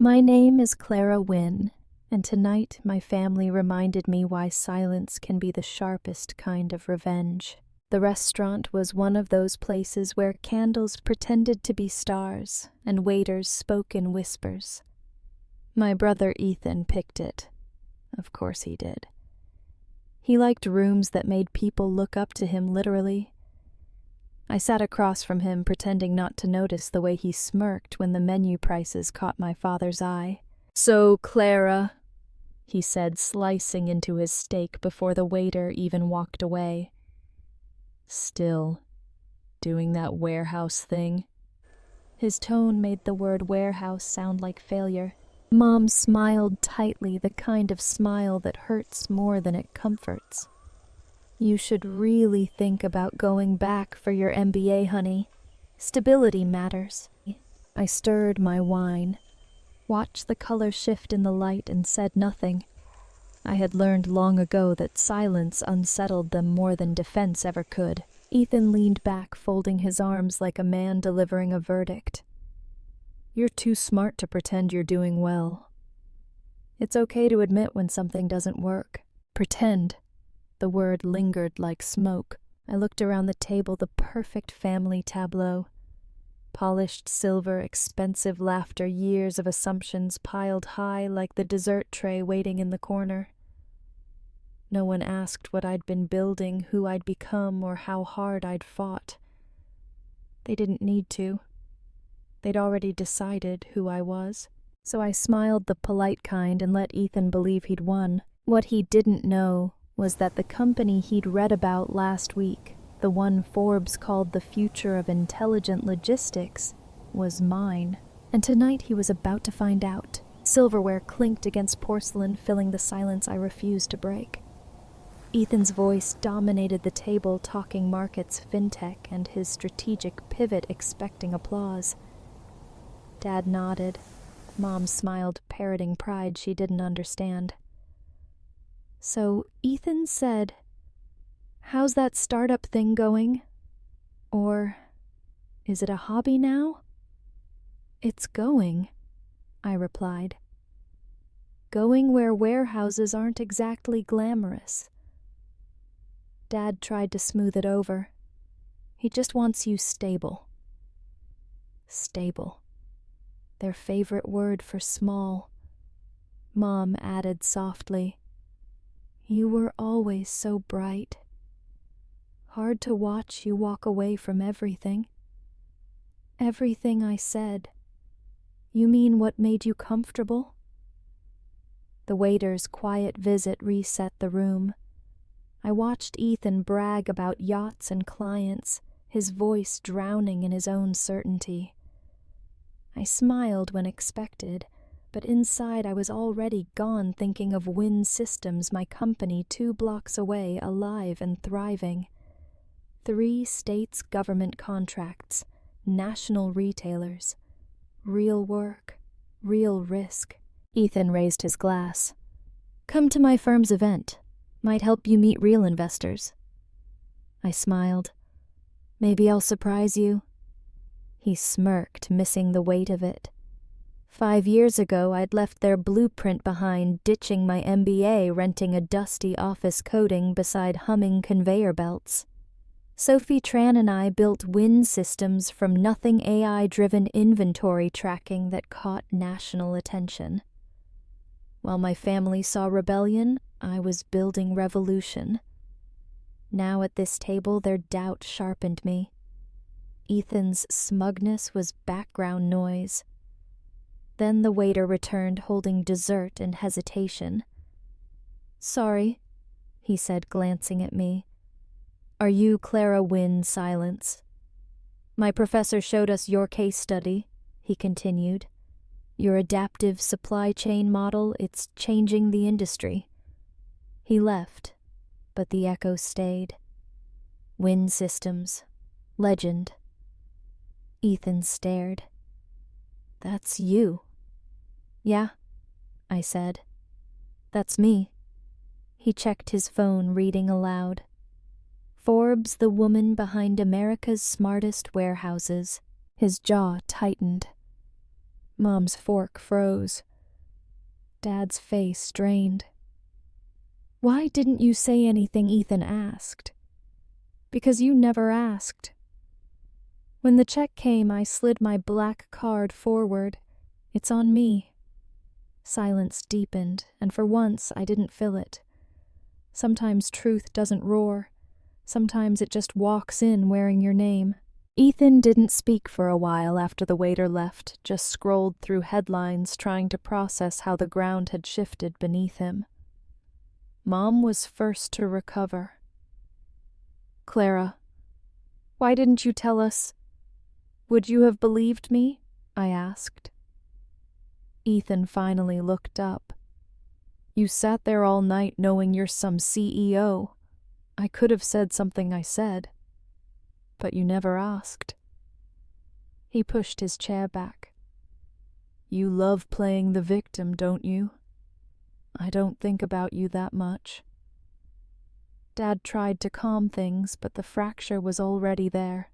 My name is Clara Wynn, and tonight my family reminded me why silence can be the sharpest kind of revenge. The restaurant was one of those places where candles pretended to be stars and waiters spoke in whispers. My brother Ethan picked it. Of course he did. He liked rooms that made people look up to him literally. I sat across from him, pretending not to notice the way he smirked when the menu prices caught my father's eye. "So, Clara," he said, slicing into his steak before the waiter even walked away. "Still doing that warehouse thing?" His tone made the word warehouse sound like failure. Mom smiled tightly, the kind of smile that hurts more than it comforts. "You should really think about going back for your MBA, honey. Stability matters." I stirred my wine, watched the color shift in the light, and said nothing. I had learned long ago that silence unsettled them more than defense ever could. Ethan leaned back, folding his arms like a man delivering a verdict. "You're too smart to pretend you're doing well. It's okay to admit when something doesn't work. Pretend." The word lingered like smoke. I looked around the table, the perfect family tableau. Polished silver, expensive laughter, years of assumptions piled high like the dessert tray waiting in the corner. No one asked what I'd been building, who I'd become, or how hard I'd fought. They didn't need to. They'd already decided who I was. So I smiled the polite kind and let Ethan believe he'd won. What he didn't know was that the company he'd read about last week, the one Forbes called the future of intelligent logistics, was mine. And tonight he was about to find out. Silverware clinked against porcelain, filling the silence I refused to break. Ethan's voice dominated the table, talking markets, fintech, and his strategic pivot, expecting applause. Dad nodded. Mom smiled, parroting pride she didn't understand. So Ethan said, "How's that startup thing going? Or is it a hobby now?" "It's going," I replied. "Going where warehouses aren't exactly glamorous." Dad tried to smooth it over. "He just wants you stable." Stable. Their favorite word for small. Mom added softly, "You were always so bright. Hard to watch you walk away from everything." "Everything," I said. "You mean what made you comfortable?" The waiter's quiet visit reset the room. I watched Ethan brag about yachts and clients, his voice drowning in his own certainty. I smiled when expected, but inside I was already gone, thinking of Wynn Systems, my company 2 blocks away, alive and thriving. 3 states' government contracts, national retailers. Real work, real risk. Ethan raised his glass. "Come to my firm's event. Might help you meet real investors." I smiled. "Maybe I'll surprise you." He smirked, missing the weight of it. 5 years ago, I'd left their blueprint behind, ditching my MBA, renting a dusty office coding beside humming conveyor belts. Sophie Tran and I built Wynn Systems from nothing, AI-driven inventory tracking that caught national attention. While my family saw rebellion, I was building revolution. Now at this table, their doubt sharpened me. Ethan's smugness was background noise. Then the waiter returned, holding dessert and hesitation. "Sorry," he said, glancing at me. "Are you Clara Wynn?" Silence. "My professor showed us your case study," he continued. "Your adaptive supply chain model, it's changing the industry." He left, but the echo stayed. Wynn Systems. Legend. Ethan stared. "That's you." "Yeah," I said. "That's me." He checked his phone, reading aloud. "Forbes, the woman behind America's smartest warehouses." His jaw tightened. Mom's fork froze. Dad's face drained. Why didn't you say anything Ethan asked? Because you never asked. When the check came, I slid my black card forward. It's on me. Silence deepened, and for once I didn't feel it. Sometimes truth doesn't roar. Sometimes it just walks in wearing your name. Ethan didn't speak for a while after the waiter left, just scrolled through headlines trying to process how the ground had shifted beneath him. Mom was first to recover. Clara, why didn't you tell us? Would you have believed me? I asked. Ethan finally looked up. You sat there all night knowing you're some CEO. I could have said something I said, but you never asked. He pushed his chair back. You love playing the victim, don't you? I don't think about you that much. Dad tried to calm things, but the fracture was already there.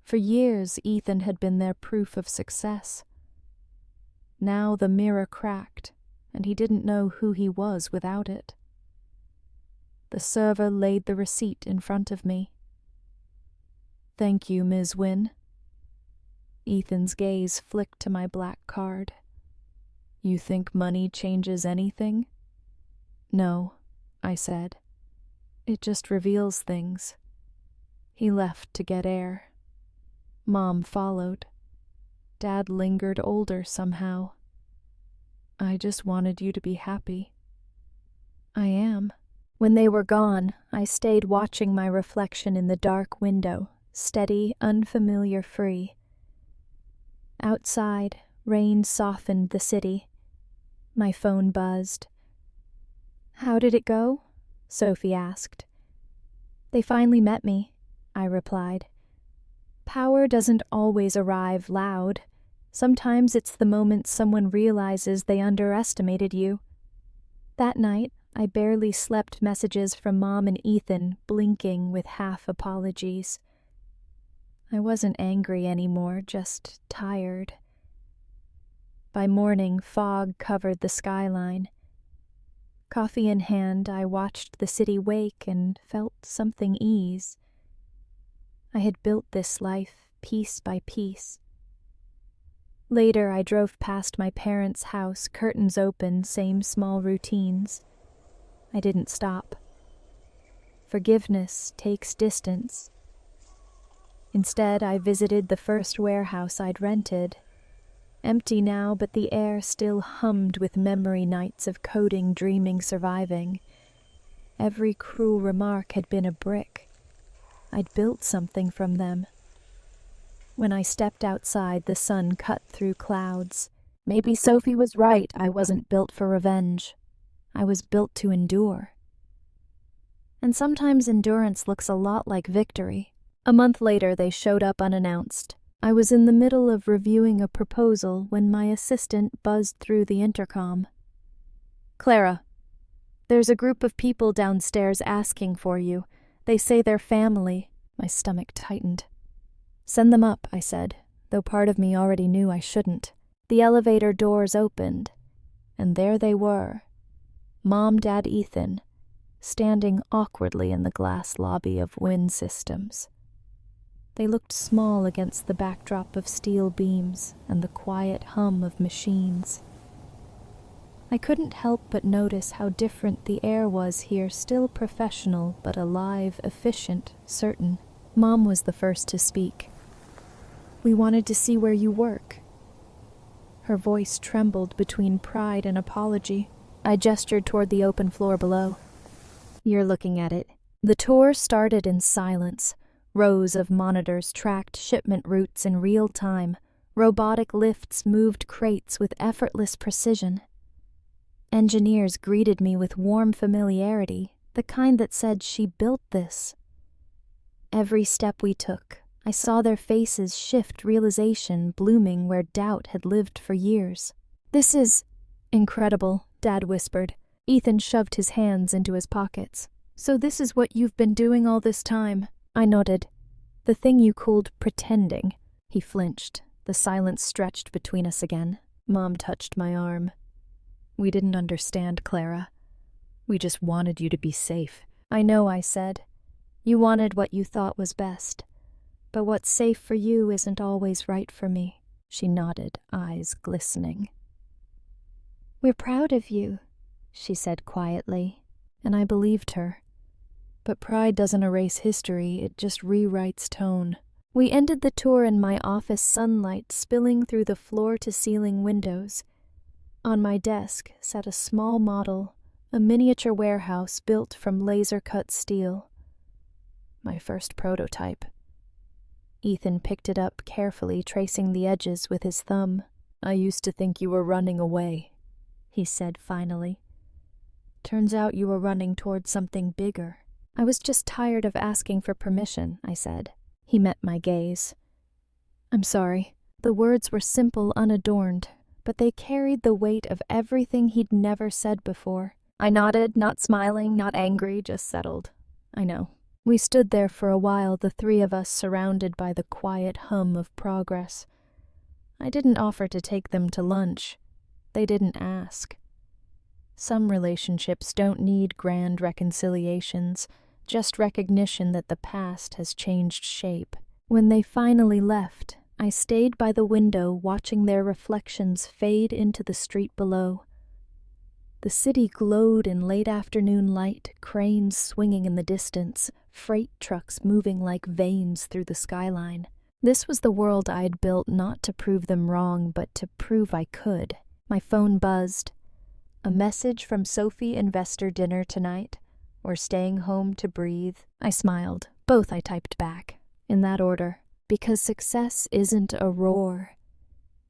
For years, Ethan had been their proof of success. Now the mirror cracked, and he didn't know who he was without it. The server laid the receipt in front of me. Thank you, Ms. Wynn. Ethan's gaze flicked to my black card. You think money changes anything? No, I said. It just reveals things. He left to get air. Mom followed. Dad lingered older somehow. I just wanted you to be happy. I am. When they were gone, I stayed watching my reflection in the dark window, steady, unfamiliar free. Outside, rain softened the city. My phone buzzed. How did it go? Sophie asked. They finally met me, I replied. Power doesn't always arrive loud. Sometimes it's the moment someone realizes they underestimated you. That night, I barely slept messages from Mom and Ethan, blinking with half apologies. I wasn't angry anymore, just tired. By morning, fog covered the skyline. Coffee in hand, I watched the city wake and felt something ease. I had built this life piece by piece. Later, I drove past my parents' house, curtains open, same small routines. I didn't stop. Forgiveness takes distance. Instead, I visited the first warehouse I'd rented. Empty now, but the air still hummed with memory nights of coding, dreaming, surviving. Every cruel remark had been a brick. I'd built something from them. When I stepped outside, the sun cut through clouds. Maybe Sophie was right, I wasn't built for revenge. I was built to endure. And sometimes endurance looks a lot like victory. A month later, they showed up unannounced. I was in the middle of reviewing a proposal when my assistant buzzed through the intercom. Clara, there's a group of people downstairs asking for you. They say they're family. My stomach tightened. Send them up, I said, though part of me already knew I shouldn't. The elevator doors opened, and there they were. Mom, Dad, Ethan, standing awkwardly in the glass lobby of Wynn Systems. They looked small against the backdrop of steel beams and the quiet hum of machines. I couldn't help but notice how different the air was here, still professional, but alive, efficient, certain. Mom was the first to speak. We wanted to see where you work. Her voice trembled between pride and apology. I gestured toward the open floor below. You're looking at it. The tour started in silence. Rows of monitors tracked shipment routes in real time. Robotic lifts moved crates with effortless precision. Engineers greeted me with warm familiarity, the kind that said she built this. Every step we took, I saw their faces shift, realization blooming where doubt had lived for years. This is incredible, Dad whispered. Ethan shoved his hands into his pockets. So this is what you've been doing all this time? I nodded. The thing you called pretending. He flinched. The silence stretched between us again. Mom touched my arm. "We didn't understand, Clara. We just wanted you to be safe." "I know," I said. "You wanted what you thought was best. But what's safe for you isn't always right for me." She nodded, eyes glistening. "We're proud of you," she said quietly, and I believed her. But pride doesn't erase history, it just rewrites tone. We ended the tour in my office, sunlight spilling through the floor-to-ceiling windows. On my desk sat a small model, a miniature warehouse built from laser-cut steel. My first prototype. Ethan picked it up carefully, tracing the edges with his thumb. "I used to think you were running away," he said finally. "Turns out you were running towards something bigger." "I was just tired of asking for permission," I said. He met my gaze. "I'm sorry." The words were simple, unadorned, but they carried the weight of everything he'd never said before. I nodded, not smiling, not angry, just settled. "I know." We stood there for a while, the three of us surrounded by the quiet hum of progress. I didn't offer to take them to lunch. They didn't ask. Some relationships don't need grand reconciliations, just recognition that the past has changed shape. When they finally left, I stayed by the window watching their reflections fade into the street below. The city glowed in late afternoon light, cranes swinging in the distance, freight trucks moving like veins through the skyline. This was the world I'd built not to prove them wrong, but to prove I could. My phone buzzed. "A message from Sophie, investor dinner tonight, or staying home to breathe?" I smiled. Both I typed back, in that order. Because success isn't a roar.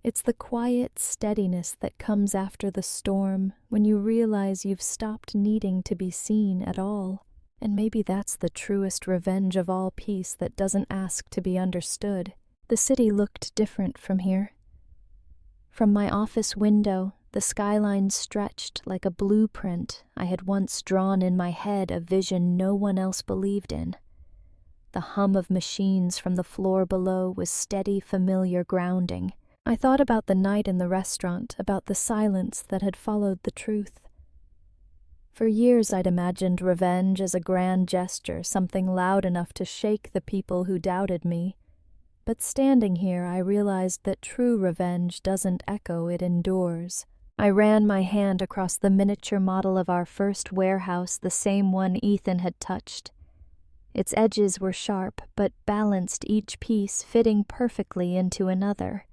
It's the quiet steadiness that comes after the storm, when you realize you've stopped needing to be seen at all. And maybe that's the truest revenge of all peace that doesn't ask to be understood. The city looked different from here. From my office window, the skyline stretched like a blueprint I had once drawn in my head, a vision no one else believed in. The hum of machines from the floor below was steady, familiar grounding. I thought about the night in the restaurant, about the silence that had followed the truth. For years I'd imagined revenge as a grand gesture, something loud enough to shake the people who doubted me. But standing here, I realized that true revenge doesn't echo, it endures. I ran my hand across the miniature model of our first warehouse, the same one Ethan had touched. Its edges were sharp, but balanced, each piece fitting perfectly into another.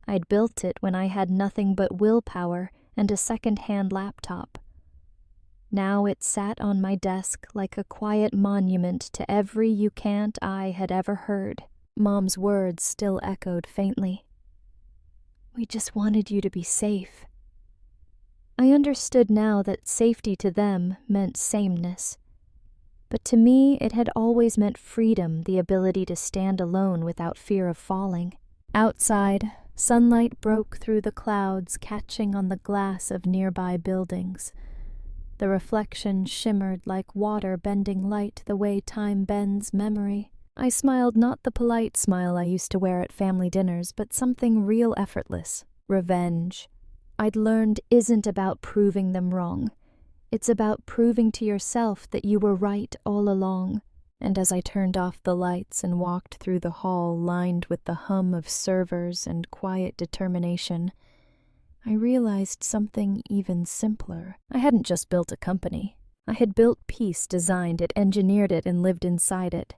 I'd built it when I had nothing but willpower and a second-hand laptop. Now it sat on my desk like a quiet monument to every "you can't" I had ever heard. Mom's words still echoed faintly. "We just wanted you to be safe." I understood now that safety to them meant sameness. But to me, it had always meant freedom, the ability to stand alone without fear of falling. Outside, sunlight broke through the clouds, catching on the glass of nearby buildings. The reflection shimmered like water bending light the way time bends memory. I smiled, not the polite smile I used to wear at family dinners, but something real effortless. Revenge. I'd learned isn't about proving them wrong. It's about proving to yourself that you were right all along. And as I turned off the lights and walked through the hall lined with the hum of servers and quiet determination, I realized something even simpler. I hadn't just built a company. I had built peace, designed it, engineered it, and lived inside it.